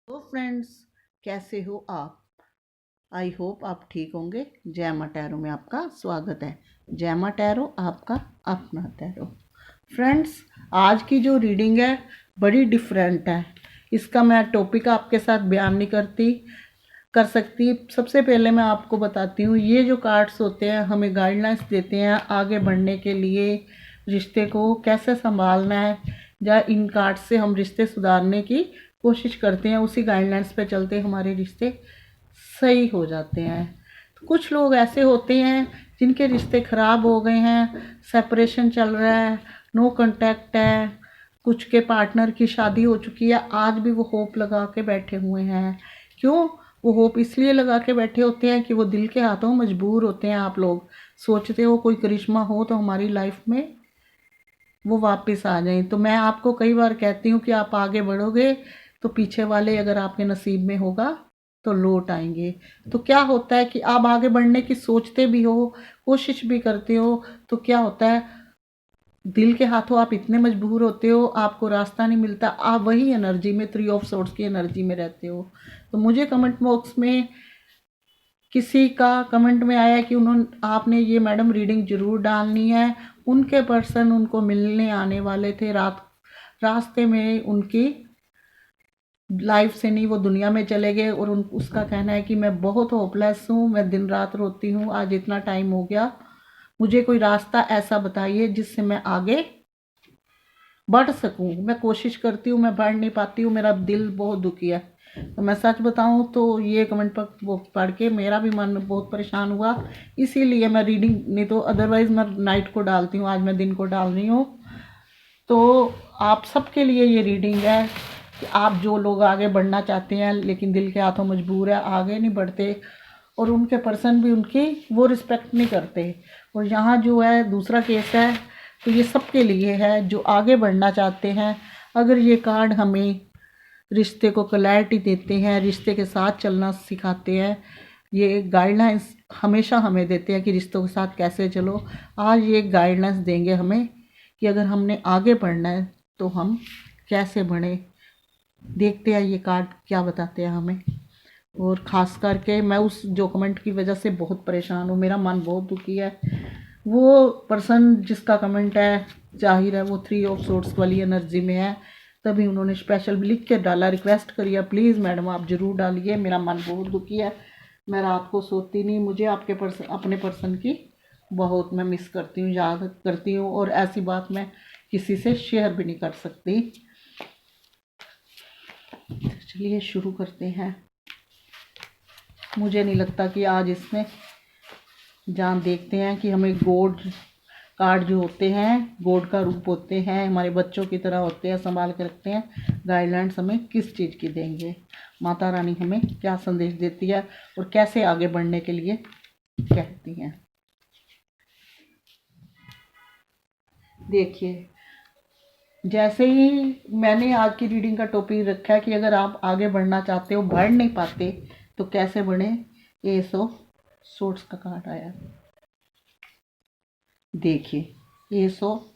तो फ्रेंड्स, कैसे हो आप? आई होप आप ठीक होंगे। जय मां टैरो में आपका स्वागत है। जय मां टैरो, आपका अपना टैरो। फ्रेंड्स, आज की जो रीडिंग है बड़ी डिफरेंट है। इसका मैं टॉपिक आपके साथ बयान नहीं कर सकती। सबसे पहले मैं आपको बताती हूँ, ये जो कार्ड्स होते हैं हमें गाइडलाइंस देते हैं आगे बढ़ने के लिए, रिश्ते को कैसे संभालना है, या इन कार्ड्स से हम रिश्ते सुधारने की कोशिश करते हैं, उसी गाइडलाइंस पे चलते हमारे रिश्ते सही हो जाते हैं। तो कुछ लोग ऐसे होते हैं जिनके रिश्ते ख़राब हो गए हैं, सेपरेशन चल रहा है, नो कांटेक्ट है, कुछ के पार्टनर की शादी हो चुकी है, आज भी वो होप लगा के बैठे हुए हैं। क्यों? वो होप इसलिए लगा के बैठे होते हैं कि वो दिल के हाथों मजबूर होते हैं। आप लोग सोचते हो कोई करिश्मा हो तो हमारी लाइफ में वो वापस आ जाएं। तो मैं आपको कई बार कहती हूँ कि आप आगे बढ़ोगे तो पीछे वाले अगर आपके नसीब में होगा तो लौट आएंगे। तो क्या होता है कि आप आगे बढ़ने की सोचते भी हो, कोशिश भी करते हो, तो क्या होता है, दिल के हाथों आप इतने मजबूर होते हो, आपको रास्ता नहीं मिलता, आप वही एनर्जी में, थ्री ऑफ सोर्ट्स की एनर्जी में रहते हो। तो मुझे कमेंट बॉक्स में किसी का कमेंट में आया कि उन्होंने आपने ये मैडम रीडिंग ज़रूर डालनी है। उनके पर्सन उनको मिलने आने वाले थे, रास्ते में उनकी लाइफ से नहीं, वो दुनिया में चले गए। और उसका कहना है कि मैं बहुत होपलेस हूँ, मैं दिन रात रोती हूँ, आज इतना टाइम हो गया, मुझे कोई रास्ता ऐसा बताइए जिससे मैं आगे बढ़ सकूँ। मैं कोशिश करती हूँ, मैं बढ़ नहीं पाती हूँ, मेरा दिल बहुत दुखी है। तो मैं सच बताऊँ तो ये कमेंट पर वो पढ़ के मेरा भी मन बहुत परेशान हुआ, इसीलिए मैं रीडिंग, नहीं तो अदरवाइज़ मैं नाइट को डालती हूँ, आज मैं दिन को डाल रही हूँ। तो आप सबके लिए ये रीडिंग है कि आप जो लोग आगे बढ़ना चाहते हैं लेकिन दिल के हाथों मजबूर है, आगे नहीं बढ़ते, और उनके पर्सन भी उनकी वो रिस्पेक्ट नहीं करते। और यहाँ जो है दूसरा केस है, तो ये सबके लिए है जो आगे बढ़ना चाहते हैं। अगर ये कार्ड हमें रिश्ते को क्लैरिटी देते हैं, रिश्ते के साथ चलना सिखाते हैं, ये गाइडलाइंस हमेशा हमें देते हैं कि रिश्तों के साथ कैसे चलो। आज ये गाइडलाइंस देंगे हमें कि अगर हमने आगे बढ़ना है तो हम कैसे बढ़ें। देखते हैं ये कार्ड क्या बताते हैं हमें। और ख़ास करके मैं उस जो कमेंट की वजह से बहुत परेशान हूँ, मेरा मन बहुत दुखी है। वो पर्सन जिसका कमेंट है, जाहिर है वो थ्री ऑफ सोर्ट्स वाली एनर्जी में है, तभी उन्होंने स्पेशल लिख के डाला, रिक्वेस्ट करिए प्लीज़ मैडम आप ज़रूर डालिए, मेरा मन बहुत दुखी है, मैं रात को सोती नहीं, मुझे आपके पर्सन, अपने पर्सन की बहुत मैं मिस करती हूँ, याद करती हूँ, और ऐसी बात मैं किसी से शेयर भी नहीं कर सकती। चलिए शुरू करते हैं। मुझे नहीं लगता कि आज इसमें जान, देखते हैं कि हमें गॉड कार्ड जो होते हैं, गॉड का रूप होते हैं, हमारे बच्चों की तरह होते हैं, संभाल के रखते हैं। गाइडलाइंस हमें किस चीज़ की देंगे, माता रानी हमें क्या संदेश देती है और कैसे आगे बढ़ने के लिए कहती हैं। देखिए, जैसे ही मैंने आज की रीडिंग का टॉपिक रखा है कि अगर आप आगे बढ़ना चाहते हो, बढ़ नहीं पाते, तो कैसे बढ़े। एस ऑफ सोर्ट्स का कार्ड आया। देखिए, एस ऑफ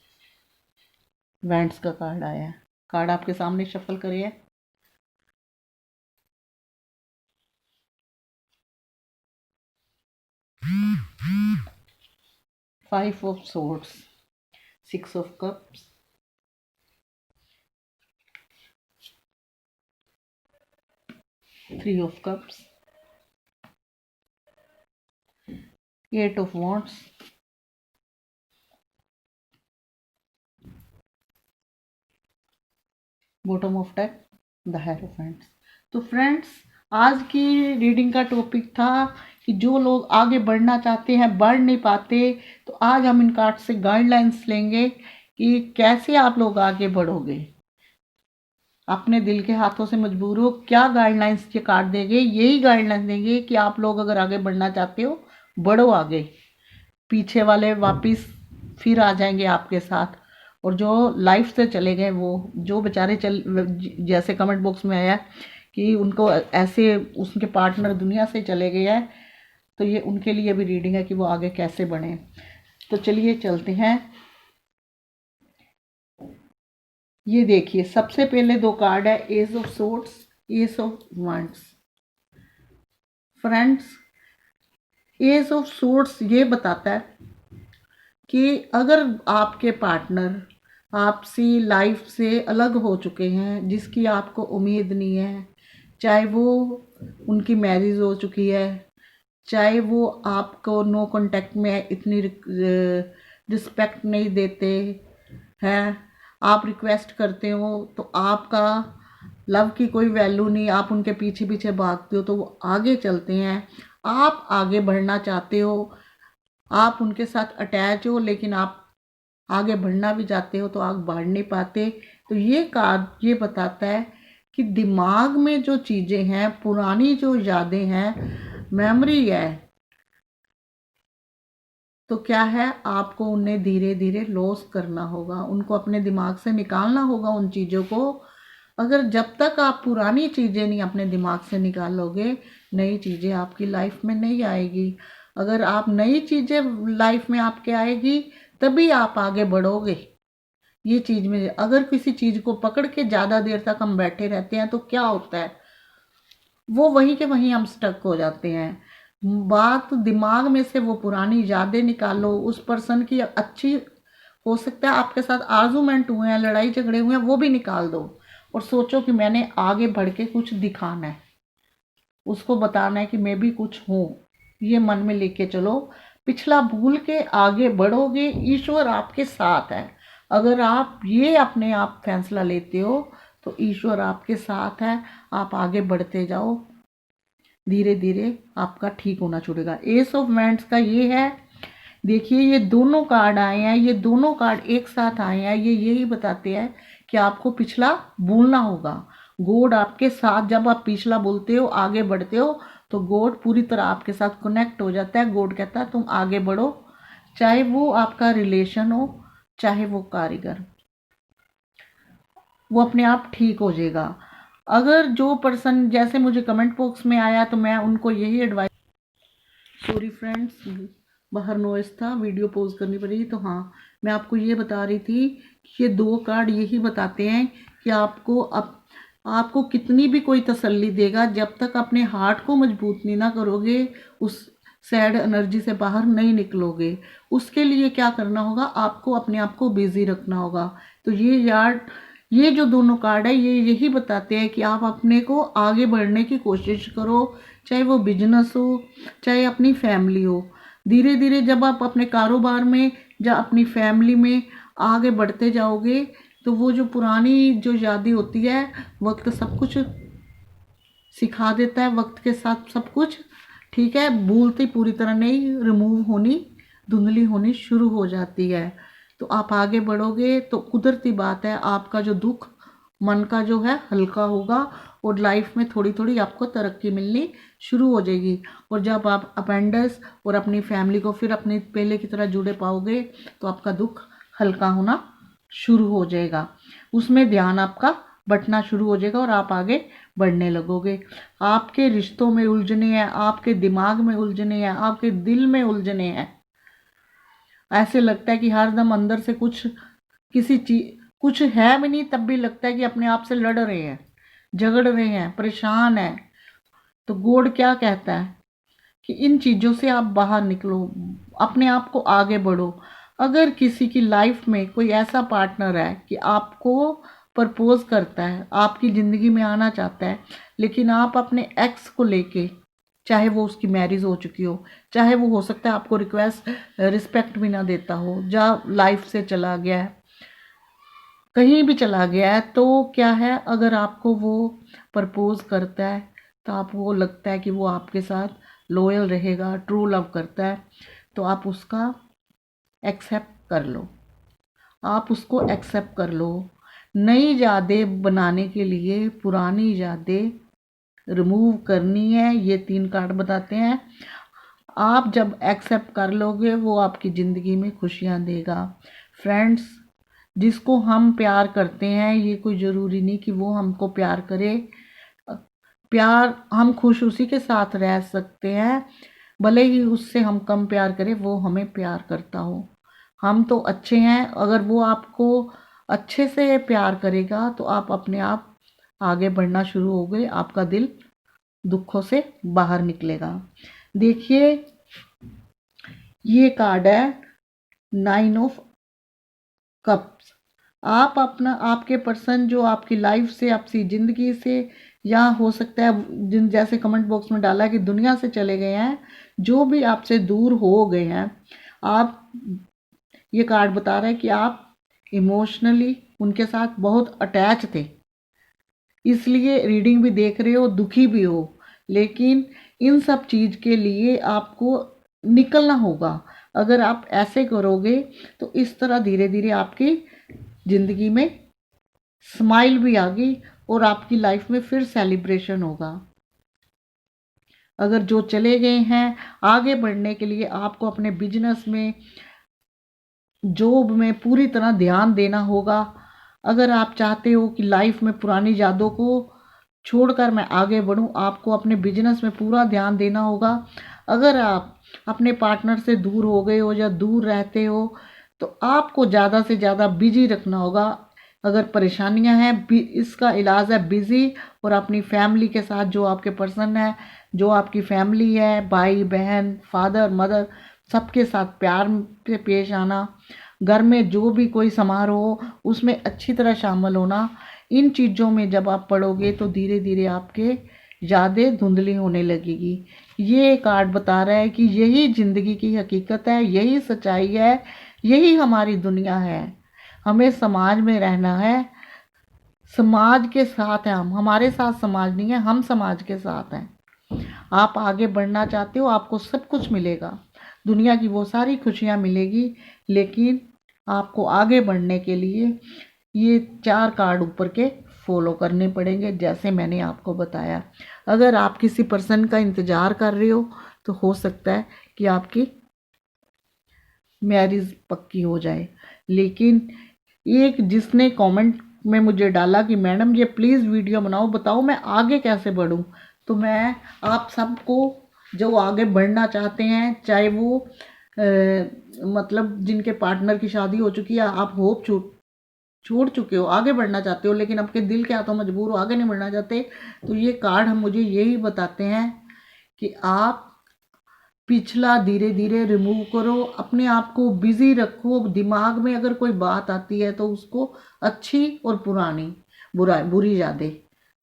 वैंड्स का कार्ड आया है। कार्ड आपके सामने शफल करिए। Five of swords, six of cups, three of cups, eight of wands, bottom of deck, the hierophants. तो फ्रेंड्स, आज की रीडिंग का टॉपिक था कि जो लोग आगे बढ़ना चाहते हैं, बढ़ नहीं पाते, तो आज हम इन कार्ड से गाइडलाइंस लेंगे कि कैसे आप लोग आगे बढ़ोगे। अपने दिल के हाथों से मजबूर हो, क्या गाइडलाइंस ये कार्ड देंगे, यही गाइडलाइंस देंगे कि आप लोग अगर आगे बढ़ना चाहते हो, बढ़ो आगे, पीछे वाले वापस फिर आ जाएंगे आपके साथ। और जो लाइफ से चले गए, वो जो बेचारे चल, जैसे कमेंट बॉक्स में आया कि उनको ऐसे उसके पार्टनर दुनिया से चले गए हैं, तो ये उनके लिए भी रीडिंग है कि वो आगे कैसे बढ़े। तो चलिए चलते हैं। ये देखिए, सबसे पहले दो कार्ड है ace of swords ace of wands. Friends, ace of swords ये बताता है कि अगर आपके पार्टनर आपसी लाइफ से अलग हो चुके हैं, जिसकी आपको उम्मीद नहीं है, चाहे वो उनकी मैरिज हो चुकी है, चाहे वो आपको नो कांटेक्ट में इतनी रिस्पेक्ट नहीं देते हैं, आप रिक्वेस्ट करते हो तो आपका लव की कोई वैल्यू नहीं, आप उनके पीछे पीछे भागते हो तो वो आगे चलते हैं, आप आगे बढ़ना चाहते हो, आप उनके साथ अटैच हो, लेकिन आप आगे बढ़ना भी चाहते हो तो आप बढ़ नहीं पाते। तो ये कार्ड ये बताता है कि दिमाग में जो चीज़ें हैं, पुरानी जो यादें हैं, मेमोरी है, तो क्या है, आपको उन्हें धीरे धीरे लॉस करना होगा, उनको अपने दिमाग से निकालना होगा उन चीज़ों को। अगर जब तक आप पुरानी चीज़ें नहीं अपने दिमाग से निकालोगे, नई चीज़ें आपकी लाइफ में नहीं आएगी। अगर आप नई चीज़ें लाइफ में आपके आएगी तभी आप आगे बढ़ोगे। ये चीज़ में अगर किसी चीज़ को पकड़ के ज़्यादा देर तक हम बैठे रहते हैं तो क्या होता है, वो वहीं के वहीं हम स्टक हो जाते हैं। बात दिमाग में से वो पुरानी यादें निकालो, उस पर्सन की अच्छी, हो सकता है आपके साथ आर्गुमेंट हुए हैं, लड़ाई झगड़े हुए हैं, वो भी निकाल दो और सोचो कि मैंने आगे बढ़ के कुछ दिखाना है, उसको बताना है कि मैं भी कुछ हूँ। ये मन में लेके चलो, पिछला भूल के आगे बढ़ोगे, ईश्वर आपके साथ है। अगर आप ये अपने आप फैसला लेते हो तो ईश्वर आपके साथ है, आप आगे बढ़ते जाओ, धीरे धीरे आपका ठीक होना छूटेगा। एस ऑफ वैंड्स का ये है, देखिए ये दोनों कार्ड आए हैं, ये दोनों कार्ड एक साथ आए हैं, ये यही बताते हैं कि आपको पिछला भूलना होगा। गॉड आपके साथ, जब आप पिछला बोलते हो, आगे बढ़ते हो, तो गॉड पूरी तरह आपके साथ कनेक्ट हो जाता है। गॉड कहता है तुम आगे बढ़ो, चाहे वो आपका रिलेशन हो, चाहे वो कारीगर, वो अपने आप ठीक हो जाएगा। अगर जो पर्सन, जैसे मुझे कमेंट बॉक्स में आया तो मैं उनको यही एडवाइस, सॉरी फ्रेंड्स, बाहर नॉइस था, वीडियो पॉज करनी पड़ी। तो हाँ, मैं आपको ये बता रही थी कि ये दो कार्ड यही बताते हैं कि आपको कितनी भी कोई तसल्ली देगा, जब तक अपने हार्ट को मजबूत नहीं ना करोगे, उस सैड एनर्जी से बाहर नहीं निकलोगे। उसके लिए क्या करना होगा, आपको अपने आप को बिजी रखना होगा। तो ये जो दोनों कार्ड है, ये यही बताते हैं कि आप अपने को आगे बढ़ने की कोशिश करो, चाहे वो बिजनेस हो, चाहे अपनी फैमिली हो। धीरे धीरे जब आप अपने कारोबार में या अपनी फैमिली में आगे बढ़ते जाओगे, तो वो जो पुरानी जो यादें होती है, वक्त सब कुछ सिखा देता है, वक्त के साथ सब कुछ ठीक है, भूलती पूरी तरह नहीं, रिमूव होनी, धुंधली होनी शुरू हो जाती है। तो आप आगे बढ़ोगे तो कुदरती बात है, आपका जो दुख मन का जो है हल्का होगा और लाइफ में थोड़ी थोड़ी आपको तरक्की मिलनी शुरू हो जाएगी। और जब आप अपेंडेंस और अपनी फैमिली को फिर अपनी पहले की तरह जुड़े पाओगे तो आपका दुख हल्का होना शुरू हो जाएगा, उसमें ध्यान आपका बंटना शुरू हो जाएगा और आप आगे बढ़ने लगोगे। आपके रिश्तों में उलझने हैं, आपके दिमाग में उलझने हैं, आपके दिल में उलझने हैं, ऐसे लगता है कि हर दम अंदर से किसी चीज कुछ है भी नहीं, तब भी लगता है कि अपने आप से लड़ रहे हैं, झगड़ रहे हैं, परेशान है। तो गॉड क्या कहता है कि इन चीज़ों से आप बाहर निकलो, अपने आप को आगे बढ़ो। अगर किसी की लाइफ में कोई ऐसा पार्टनर है कि आपको प्रपोज करता है, आपकी ज़िंदगी में आना चाहता है, लेकिन आप अपने एक्स को लेके, चाहे वो उसकी मैरिज हो चुकी हो, चाहे वो हो सकता है आपको रिस्पेक्ट भी ना देता हो, या लाइफ से चला गया है, कहीं भी चला गया है, तो क्या है, अगर आपको वो प्रपोज करता है तो आपको लगता है कि वो आपके साथ लॉयल रहेगा, ट्रू लव करता है, तो आप उसका एक्सेप्ट कर लो, आप उसको एक्सेप्ट कर लो। नई यादें बनाने के लिए पुरानी यादें रिमूव करनी है, ये 3 कार्ड बताते हैं। आप जब एक्सेप्ट कर लोगे, वो आपकी ज़िंदगी में खुशियाँ देगा। फ्रेंड्स, जिसको हम प्यार करते हैं, ये कोई ज़रूरी नहीं कि वो हमको प्यार करे। प्यार, हम खुश उसी के साथ रह सकते हैं, भले ही उससे हम कम प्यार करें, वो हमें प्यार करता हो। हम तो अच्छे हैं, अगर वो आपको अच्छे से प्यार करेगा तो आप अपने आप आगे बढ़ना शुरू हो गए, आपका दिल दुखों से बाहर निकलेगा। देखिए ये कार्ड है 9 ऑफ कप्स। आप अपना, आपके पर्सन जो आपकी लाइफ से, आपकी ज़िंदगी से, या हो सकता है जिन जैसे कमेंट बॉक्स में डाला कि दुनिया से चले गए हैं, जो भी आपसे दूर हो गए हैं, आप, ये कार्ड बता रहा है कि आप इमोशनली उनके साथ बहुत अटैच थे, इसलिए रीडिंग भी देख रहे हो, दुखी भी हो, लेकिन इन सब चीज़ के लिए आपको निकलना होगा। अगर आप ऐसे करोगे तो इस तरह धीरे धीरे आपकी ज़िंदगी में स्माइल भी आ गई और आपकी लाइफ में फिर सेलिब्रेशन होगा। अगर जो चले गए हैं, आगे बढ़ने के लिए आपको अपने बिजनेस में, जॉब में पूरी तरह ध्यान देना होगा। अगर आप चाहते हो कि लाइफ में पुरानी यादों को छोड़कर मैं आगे बढ़ूं, आपको अपने बिजनेस में पूरा ध्यान देना होगा। अगर आप अपने पार्टनर से दूर हो गए हो या दूर रहते हो तो आपको ज़्यादा से ज़्यादा बिजी रखना होगा। अगर परेशानियां हैं, इसका इलाज है बिजी, और अपनी फैमिली के साथ, जो आपके पर्सन है, जो आपकी फैमिली है, भाई बहन, फादर मदर, सबके साथ प्यार से पेश आना। घर में जो भी कोई समारोह हो उसमें अच्छी तरह शामिल होना। इन चीज़ों में जब आप पढ़ोगे तो धीरे धीरे आपके यादें धुंधली होने लगेगी। ये कार्ड बता रहा है कि यही ज़िंदगी की हकीकत है, यही सच्चाई है, यही हमारी दुनिया है। हमें समाज में रहना है, समाज के साथ हैं हम, हमारे साथ समाज नहीं है, हम समाज के साथ हैं। आप आगे बढ़ना चाहते हो, आपको सब कुछ मिलेगा, दुनिया की वो सारी खुशियाँ मिलेगी, लेकिन आपको आगे बढ़ने के लिए ये 4 कार्ड ऊपर के फॉलो करने पड़ेंगे, जैसे मैंने आपको बताया। अगर आप किसी पर्सन का इंतज़ार कर रहे हो तो हो सकता है कि आपकी मैरिज पक्की हो जाए। लेकिन एक जिसने कमेंट में मुझे डाला कि मैडम ये प्लीज़ वीडियो बनाओ, बताओ मैं आगे कैसे बढ़ूं, तो मैं आप सबको जो आगे बढ़ना चाहते हैं, चाहे वो मतलब जिनके पार्टनर की शादी हो चुकी है, आप होप छोड़ चुके हो, आगे बढ़ना चाहते हो, लेकिन आपके दिल के हाथों मजबूर हो, आगे नहीं बढ़ना चाहते, तो ये कार्ड हम मुझे यही बताते हैं कि आप पिछला धीरे धीरे रिमूव करो, अपने आप को बिजी रखो। दिमाग में अगर कोई बात आती है तो उसको अच्छी और पुरानी बुरी यादें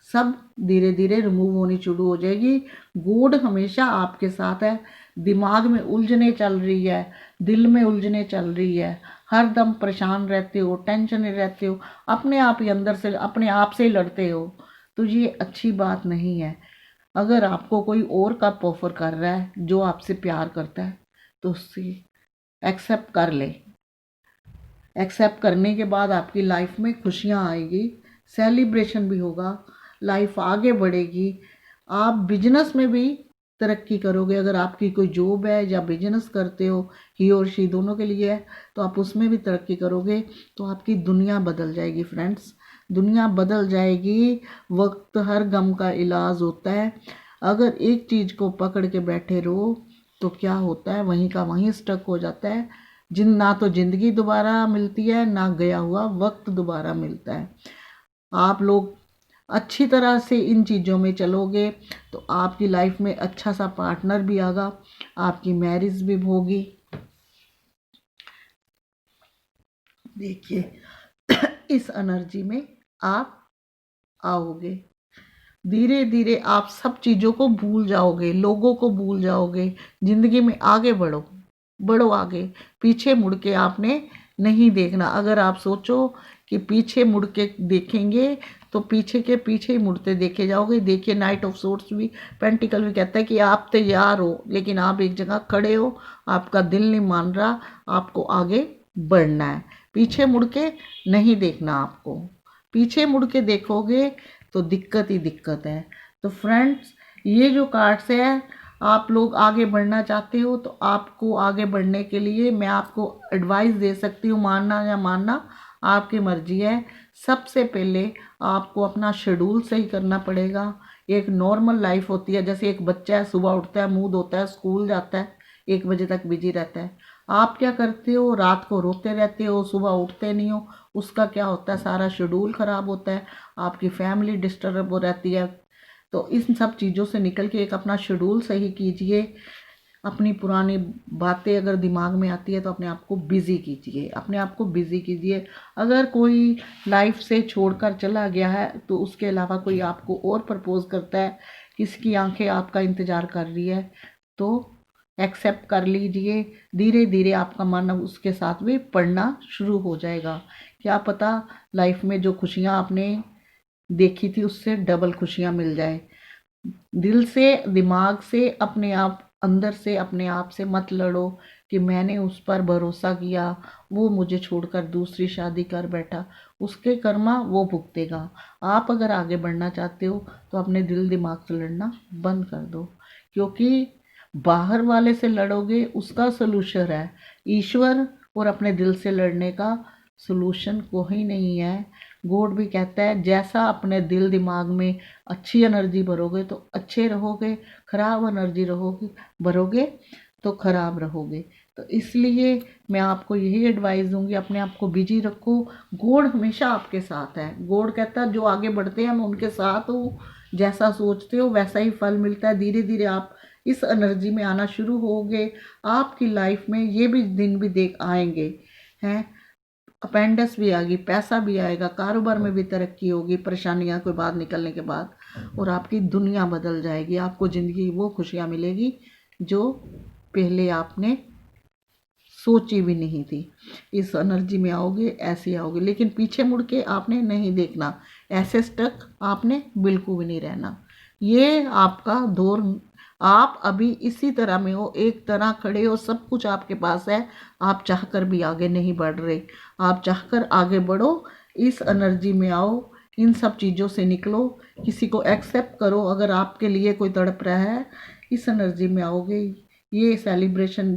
सब धीरे धीरे रिमूव होनी शुरू हो जाएगी। गॉड हमेशा आपके साथ है। दिमाग में उलझने चल रही है, दिल में उलझने चल रही है, हर दम परेशान रहते हो, टेंशन में रहते हो, अपने आप ही अंदर से अपने आप से ही लड़ते हो, तो ये अच्छी बात नहीं है। अगर आपको कोई और कप ऑफर कर रहा है जो आपसे प्यार करता है तो उससे एक्सेप्ट कर ले। एक्सेप्ट करने के बाद आपकी लाइफ में खुशियाँ आएगी, सेलिब्रेशन भी होगा, लाइफ आगे बढ़ेगी। आप बिजनेस में भी तरक्की करोगे। अगर आपकी कोई जॉब है या बिजनेस करते हो, ही और शी दोनों के लिए है, तो आप उसमें भी तरक्की करोगे, तो आपकी दुनिया बदल जाएगी फ्रेंड्स, दुनिया बदल जाएगी। वक्त हर गम का इलाज होता है। अगर एक चीज़ को पकड़ के बैठे रहो तो क्या होता है, वहीं का वहीं स्टक हो जाता है। ना तो ज़िंदगी दोबारा मिलती है, ना गया हुआ वक्त दोबारा मिलता है। आप लोग अच्छी तरह से इन चीज़ों में चलोगे तो आपकी लाइफ में अच्छा सा पार्टनर भी आएगा, आपकी मैरिज भी होगी। देखिए इस एनर्जी में आप आओगे, धीरे धीरे आप सब चीज़ों को भूल जाओगे, लोगों को भूल जाओगे, ज़िंदगी में आगे बढ़ो, बढ़ो आगे। पीछे मुड़ के आपने नहीं देखना। अगर आप सोचो कि पीछे मुड़ के देखेंगे तो पीछे के पीछे ही मुड़ते देखे जाओगे। देखिए नाइट ऑफ सोर्ड्स भी, पेंटिकल भी कहता है कि आप तैयार हो लेकिन आप एक जगह खड़े हो, आपका दिल नहीं मान रहा, आपको आगे बढ़ना है, पीछे मुड़ के नहीं देखना। आपको पीछे मुड़ के देखोगे तो दिक्कत ही दिक्कत है। तो फ्रेंड्स, ये जो कार्ड्स है, आप लोग आगे बढ़ना चाहते हो तो आपको आगे बढ़ने के लिए मैं आपको एडवाइस दे सकती हूँ, मानना या मानना आपकी मर्जी है। सबसे पहले आपको अपना शेड्यूल सही करना पड़ेगा। एक नॉर्मल लाइफ होती है, जैसे एक बच्चा है, सुबह उठता है, मुंह धोता है, स्कूल जाता है, 1 बजे तक बिजी रहता है। आप क्या करते हो, रात को रोते रहते हो, सुबह उठते नहीं हो, उसका क्या होता है, सारा शेड्यूल ख़राब होता है। आपकी फैमिली डिस्टर्ब हो रहती है। तो इन सब चीज़ों से निकल के एक अपना शेड्यूल सही कीजिए। अपनी पुरानी बातें अगर दिमाग में आती है तो अपने आप को बिज़ी कीजिए, अपने आप को बिज़ी कीजिए। अगर कोई लाइफ से छोड़कर चला गया है तो उसके अलावा कोई आपको और प्रपोज करता है, किसकी आंखें आपका इंतज़ार कर रही है, तो एक्सेप्ट कर लीजिए। धीरे धीरे आपका मन अब उसके साथ भी पढ़ना शुरू हो जाएगा। क्या पता लाइफ में जो खुशियाँ आपने देखी थी उससे डबल खुशियाँ मिल जाए। दिल से दिमाग से अपने आप अंदर से अपने आप से मत लड़ो कि मैंने उस पर भरोसा किया, वो मुझे छोड़कर दूसरी शादी कर बैठा, उसके कर्मा वो भुगतेगा। आप अगर आगे बढ़ना चाहते हो तो अपने दिल दिमाग से लड़ना बंद कर दो, क्योंकि बाहर वाले से लड़ोगे उसका सलूशन है, ईश्वर और अपने दिल से लड़ने का सलूशन कोई नहीं है। गॉड भी कहता है जैसा अपने दिल दिमाग में अच्छी एनर्जी भरोगे तो अच्छे रहोगे, खराब एनर्जी रहोगे भरोगे तो खराब रहोगे। तो इसलिए मैं आपको यही एडवाइस दूंगी, अपने आप को बिजी रखो। गॉड हमेशा आपके साथ है। गॉड कहता है जो आगे बढ़ते हैं मैं उनके साथ हूँ, जैसा सोचते हो वैसा ही फल मिलता है। धीरे धीरे आप इस एनर्जी में आना शुरू होगे। आपकी लाइफ में ये भी दिन भी देख आएंगे हैं, अपेंडिक्स भी आएगी, पैसा भी आएगा, कारोबार में भी तरक्की होगी परेशानियां के बाद निकलने के बाद, और आपकी दुनिया बदल जाएगी। आपको ज़िंदगी वो खुशियां मिलेगी जो पहले आपने सोची भी नहीं थी। इस एनर्जी में आओगे ऐसे आओगे, लेकिन पीछे मुड़ के आपने नहीं देखना, ऐसे स्टक आपने बिल्कुल भी नहीं रहना। ये आपका दौर, आप अभी इसी तरह में हो, एक तरह खड़े हो, सब कुछ आपके पास है, आप चाहकर भी आगे नहीं बढ़ रहे। आप चाहकर आगे बढ़ो, इस एनर्जी में आओ, इन सब चीज़ों से निकलो, किसी को एक्सेप्ट करो। अगर आपके लिए कोई तड़प रहा है, इस एनर्जी में आओगे, ये सेलिब्रेशन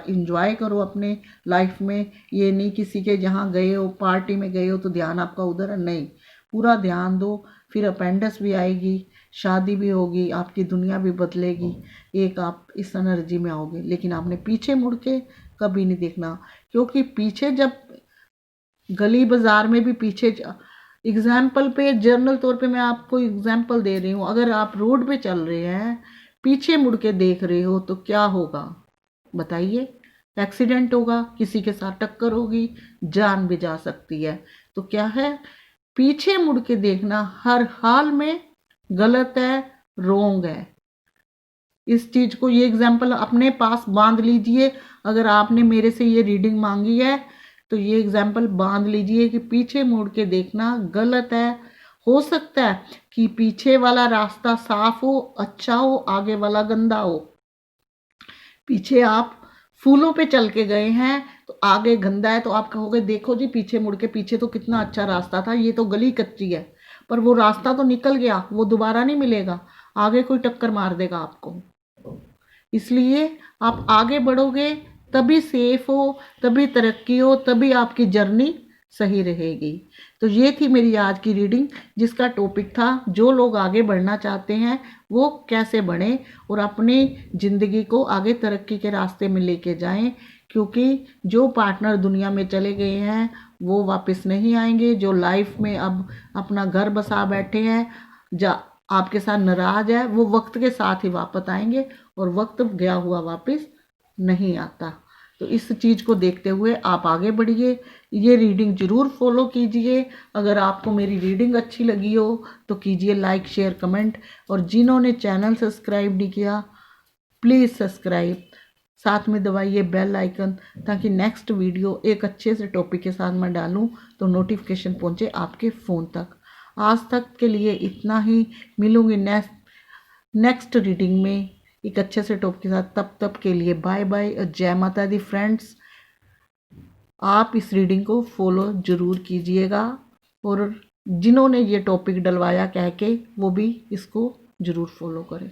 इंजॉय करो अपने लाइफ में। ये नहीं किसी के जहाँ गए हो, पार्टी में गए हो तो ध्यान आपका उधर है, नहीं, पूरा ध्यान दो। फिर अपेंडिक्स भी आएगी, शादी भी होगी, आपकी दुनिया भी बदलेगी, एक आप इस एनर्जी में आओगे। लेकिन आपने पीछे मुड़ के कभी नहीं देखना, क्योंकि पीछे जब गली बाजार में भी पीछे, एग्जाम्पल पे जर्नल तौर पे मैं आपको एग्जाम्पल दे रही हूँ, अगर आप रोड पे चल रहे हैं पीछे मुड़ के देख रहे हो तो क्या होगा बताइए? एक्सीडेंट होगा, किसी के साथ टक्कर होगी, जान भी जा सकती है। तो क्या है, पीछे मुड़ के देखना हर हाल में गलत है, रोंग है। इस चीज को, ये एग्जाम्पल अपने पास बांध लीजिए। अगर आपने मेरे से ये रीडिंग मांगी है तो ये एग्जाम्पल बांध लीजिए कि पीछे मुड़ के देखना गलत है। हो सकता है कि पीछे वाला रास्ता साफ हो, अच्छा हो, आगे वाला गंदा हो। पीछे आप फूलों पे चल के गए हैं तो आगे गंदा है, तो आप कहोगे देखो जी पीछे मुड़ के, पीछे तो कितना अच्छा रास्ता था, ये तो गली कच्ची है, पर वो रास्ता तो निकल गया, वो दोबारा नहीं मिलेगा, आगे कोई टक्कर मार देगा आपको। इसलिए आप आगे बढ़ोगे तभी सेफ हो, तभी तरक्की हो, तभी आपकी जर्नी सही रहेगी। तो ये थी मेरी आज की रीडिंग, जिसका टॉपिक था जो लोग आगे बढ़ना चाहते हैं वो कैसे बढ़ें और अपनी ज़िंदगी को आगे तरक्की के रास्ते में लेके जाएं। क्योंकि जो पार्टनर दुनिया में चले गए हैं वो वापस नहीं आएंगे। जो लाइफ में अब अपना घर बसा बैठे हैं, जा आपके साथ नाराज है, वो वक्त के साथ ही वापस आएंगे, और वक्त गया हुआ वापस नहीं आता। तो इस चीज़ को देखते हुए आप आगे बढ़िए, ये रीडिंग ज़रूर फॉलो कीजिए। अगर आपको मेरी रीडिंग अच्छी लगी हो तो कीजिए लाइक, शेयर, कमेंट, और जिन्होंने चैनल सब्सक्राइब नहीं किया प्लीज़ सब्सक्राइब, साथ में दबाइए बेल आइकन, ताकि नेक्स्ट वीडियो एक अच्छे से टॉपिक के साथ मैं डालूं तो नोटिफिकेशन पहुंचे आपके फ़ोन तक। आज तक के लिए इतना ही, मिलूंगी नेक्स्ट रीडिंग में एक अच्छे से टॉपिक के साथ। तब के लिए बाय बाय और जय माता दी फ्रेंड्स। आप इस रीडिंग को फॉलो ज़रूर कीजिएगा, और जिन्होंने ये टॉपिक डलवाया कह के वो भी इसको ज़रूर फॉलो करें।